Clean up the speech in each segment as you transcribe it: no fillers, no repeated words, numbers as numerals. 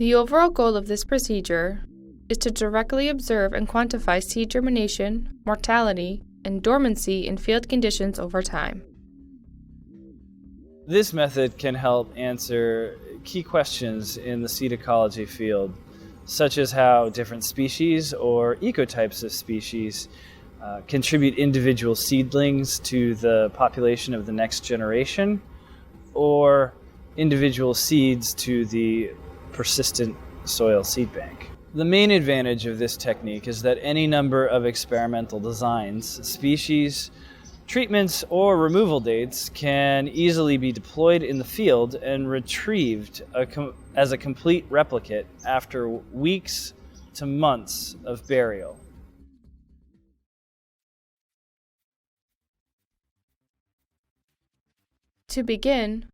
The overall goal of this procedure is to directly observe and quantify seed germination, mortality, and dormancy in field conditions over time. This method can help answer key questions in the seed ecology field, such as how different species or ecotypes of species contribute individual seedlings to the population of the next generation, or individual seeds to the persistent soil seed bank. The main advantage of this technique is that any number of experimental designs, species, treatments, or removal dates can easily be deployed in the field and retrieved as a complete replicate after weeks to months of burial. To begin,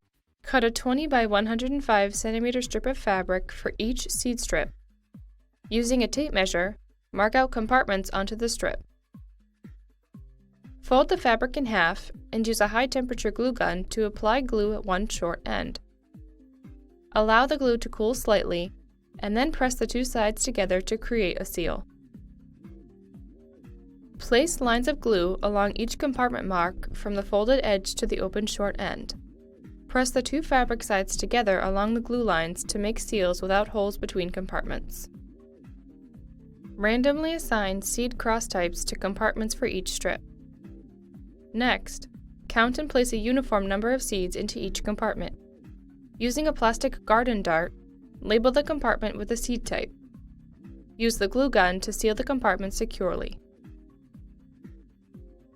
cut a 20 by 105 centimeter strip of fabric for each seed strip. Using a tape measure, mark out compartments onto the strip. Fold the fabric in half and use a high-temperature glue gun to apply glue at one short end. Allow the glue to cool slightly, and then press the two sides together to create a seal. Place lines of glue along each compartment mark from the folded edge to the open short end. Press the two fabric sides together along the glue lines to make seals without holes between compartments. Randomly assign seed cross types to compartments for each strip. Next, count and place a uniform number of seeds into each compartment. Using a plastic garden dart, label the compartment with the seed type. Use the glue gun to seal the compartment securely.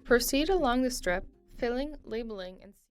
Proceed along the strip, filling, labeling, and